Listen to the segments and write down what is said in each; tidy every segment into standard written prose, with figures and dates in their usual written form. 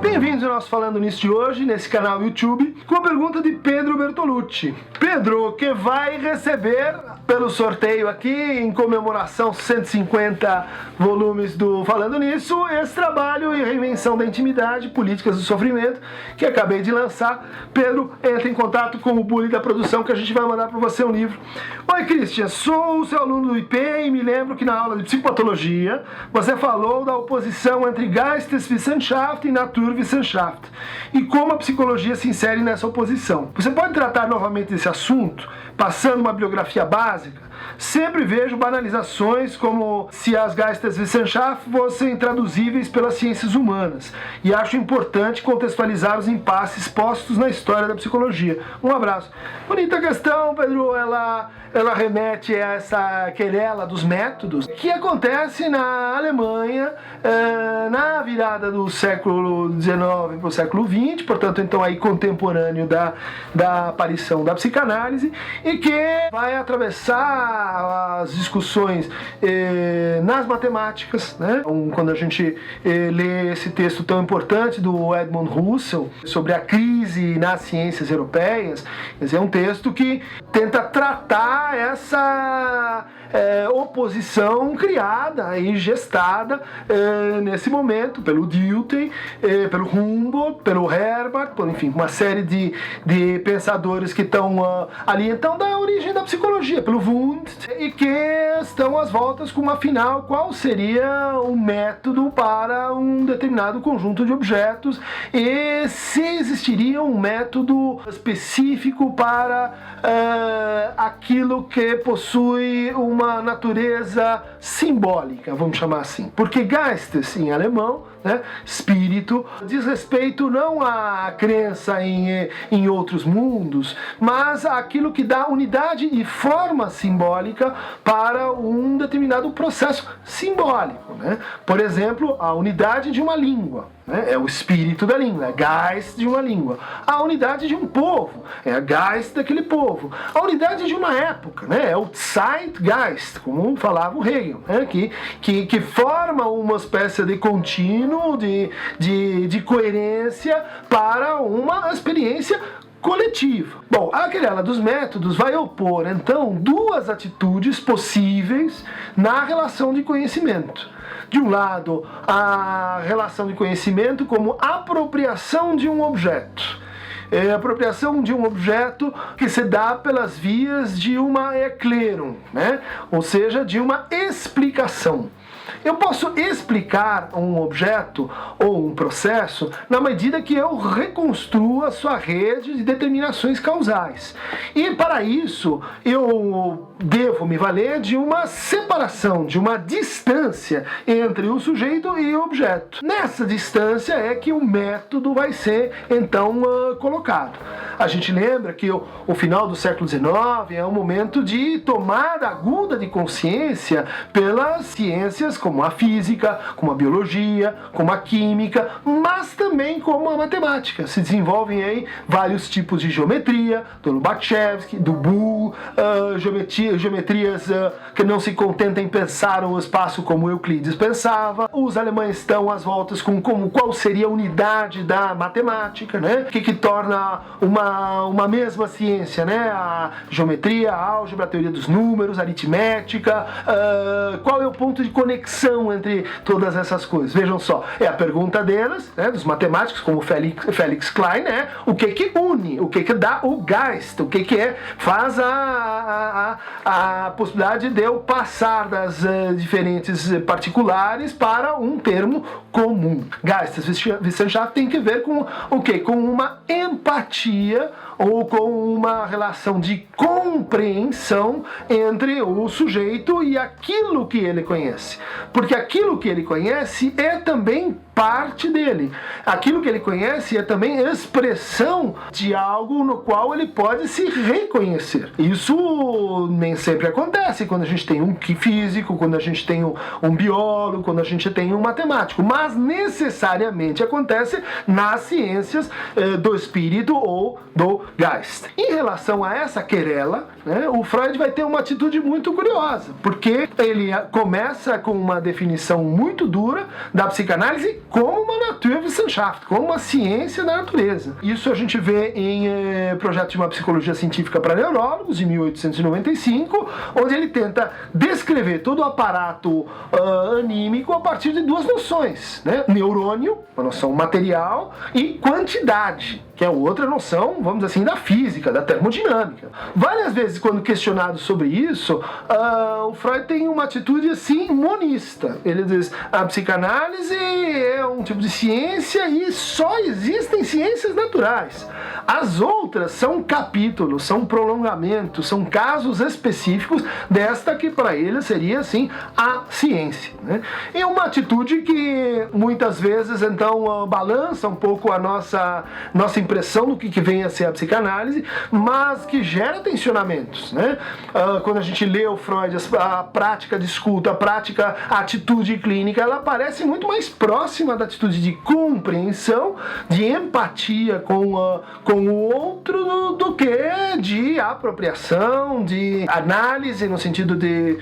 Bem-vindos ao nosso Falando Nisso de hoje, nesse canal YouTube, com a pergunta de Pedro Bertolucci. Pedro, que vai receber pelo sorteio aqui, em comemoração 150 volumes do Falando Nisso, esse trabalho em reinvenção da intimidade, políticas do sofrimento, que acabei de lançar. Pedro, entra em contato com o bully da produção que a gente vai mandar para você um livro. Oi, Christian, sou o seu aluno do IP e me lembro que na aula de psicopatologia você falou da oposição entre Geisteswissenschaft e Naturwissenschaft e como a psicologia se insere nessa oposição. Você pode tratar novamente desse assunto, passando uma bibliografia básica? Sempre vejo banalizações como se as Geisteswissenschaft fossem traduzíveis pelas ciências humanas e acho importante contextualizar os impasses postos na história da psicologia. Um abraço. Bonita questão, Pedro. Ela remete a essa querela dos métodos que acontece na Alemanha na virada do século XIX para o século XX, portanto, então aí contemporâneo da aparição da psicanálise, e que vai atravessar as discussões nas matemáticas, né? Então, quando a gente lê esse texto tão importante do Edmund Husserl sobre a crise nas ciências europeias, esse é um texto que tenta tratar essa oposição criada e gestada nesse momento pelo Dilthey, pelo Humboldt, pelo Herbart, enfim, uma série de pensadores que estão ali, então, da origem da psicologia, pelo Wundt, e que estão às voltas com, afinal, qual seria o método para um determinado conjunto de objetos e se existiria um método específico para aquilo que possui uma natureza simbólica, vamos chamar assim. Porque Geistes, em alemão, né, espírito, diz respeito não à crença em outros mundos, mas àquilo que dá unidade e forma simbólica para um determinado processo simbólico, né? Por exemplo, a unidade de uma língua, né? É o espírito da língua, é Geist de uma língua. A unidade de um povo, é a Geist daquele povo. A unidade de uma época, né? É o Zeitgeist, como falava o Hegel, né? que forma uma espécie de contínuo, de coerência para uma experiência coletiva. Bom, a querela dos métodos vai opor, então, duas atitudes possíveis na relação de conhecimento. De um lado, a relação de conhecimento como apropriação de um objeto. Apropriação de um objeto que se dá pelas vias de uma Erklärung, né? Ou seja, de uma explicação. Eu posso explicar um objeto ou um processo na medida que eu reconstruo a sua rede de determinações causais. E para isso eu devo me valer de uma separação, de uma distância entre o sujeito e o objeto. Nessa distância é que o método vai ser então colocado. A gente lembra que o final do século XIX é um momento de tomada aguda de consciência pelas ciências como a física, como a biologia, como a química, mas também como a matemática. Se desenvolvem aí vários tipos de geometria, do Lobachevsky, do Boole, geometrias que não se contentam em pensar o espaço como Euclides pensava. Os alemães estão às voltas com qual seria a unidade da matemática, né? Que torna uma mesma ciência, né? A geometria, a álgebra, a teoria dos números, a aritmética, qual é o ponto de conexão entre todas essas coisas? Vejam só, é a pergunta deles, né, dos matemáticos, como Felix Klein, né, o que une, o que dá o Geist, o que faz a possibilidade de eu passar das diferentes particulares para um termo comum. Geisteswissenschaft tem que ver com o quê? Com uma empatia ou com uma relação de compreensão entre o sujeito e aquilo que ele conhece. Porque aquilo que ele conhece é também parte dele. Aquilo que ele conhece é também expressão de algo no qual ele pode se reconhecer. Isso nem sempre acontece quando a gente tem um físico, quando a gente tem um biólogo, quando a gente tem um matemático, mas necessariamente acontece nas ciências do espírito ou do Geist. Em relação a essa querela, né, o Freud vai ter uma atitude muito curiosa, porque ele começa com uma definição muito dura da psicanálise como uma Naturwissenschaft, como uma ciência da natureza. Isso a gente vê em Projeto de uma Psicologia Científica para Neurólogos, de 1895, onde ele tenta descrever todo o aparato anímico a partir de duas noções, né? Neurônio, uma noção material, e quantidade, que é outra noção, vamos dizer assim, da física, da termodinâmica. Várias vezes, quando questionado sobre isso, o Freud tem uma atitude assim monista. Ele diz: a psicanálise é um tipo de ciência e só existem ciências naturais. As outras são capítulos, são prolongamentos, são casos específicos desta que para ele seria assim a ciência, né? E uma atitude que muitas vezes então balança um pouco a nossa impressão do que vem a ser a psicanálise, mas que gera tensionamentos, né? Quando a gente lê o Freud, a prática de escuta, a atitude clínica, ela parece muito mais próxima da atitude de compreensão, de empatia com o outro do que de apropriação, de análise no sentido de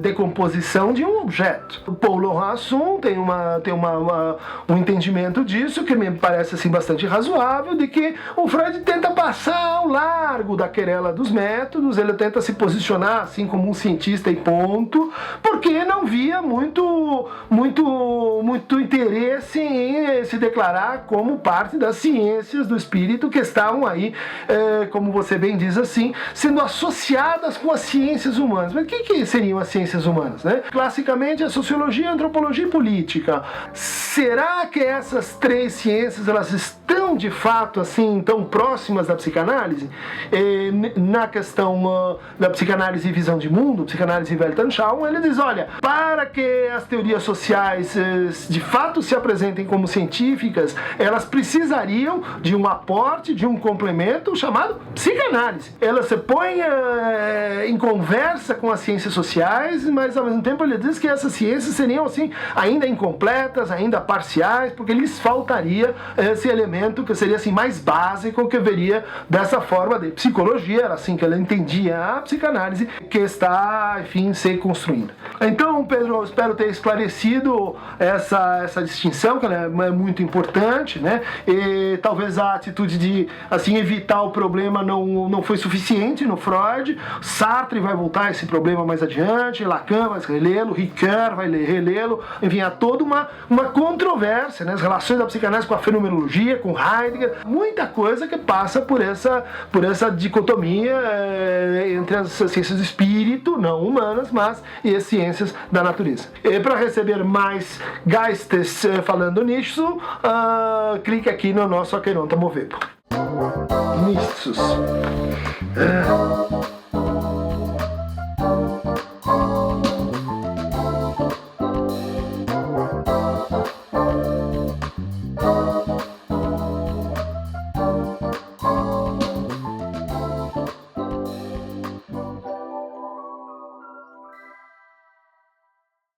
decomposição de um objeto. O Paul Laurent Assun tem um entendimento disso que me parece assim bastante razoável, de que o Freud tenta passar ao largo da querela dos métodos, ele tenta se posicionar assim como um cientista e ponto, porque não via muito interesse em se declarar como parte das ciências do espírito que estavam aí, como você bem diz assim, sendo associadas com as ciências humanas. Mas o que seriam as ciências humanas, né? Classicamente a sociologia, a antropologia e política. Será que essas três ciências elas estão de fato assim tão próximas da psicanálise? Na questão da psicanálise e visão de mundo, psicanálise e Weltanschauung, ele diz: olha, para que as teorias sociais de fato se apresentem como científicas, elas precisariam de um aporte, de um complemento chamado psicanálise. Ela se põe em conversa com as ciências sociais, mas ao mesmo tempo ele diz que essas ciências seriam assim ainda incompletas, ainda parciais, porque lhes faltaria esse elemento que seria assim mais básico, que veria dessa forma de psicologia, era assim que ela entendia a psicanálise, que está, enfim, se construindo. Então, Pedro, eu espero ter esclarecido essa distinção, que ela é muito importante, né? E talvez a atitude de assim evitar o problema não foi suficiente no Freud. Sartre vai voltar a esse problema mais adiante, Lacan vai relê-lo, Ricoeur vai relê-lo, enfim, há toda uma controvérsia, né? As relações da psicanálise com a fenomenologia, com Heidegger, muita coisa que passa por essa dicotomia entre as ciências do espírito, não humanas, mas e as ciências da natureza. E para receber mais Geistes falando nisso, clique aqui no nosso Aqueronta Movebo. Niços.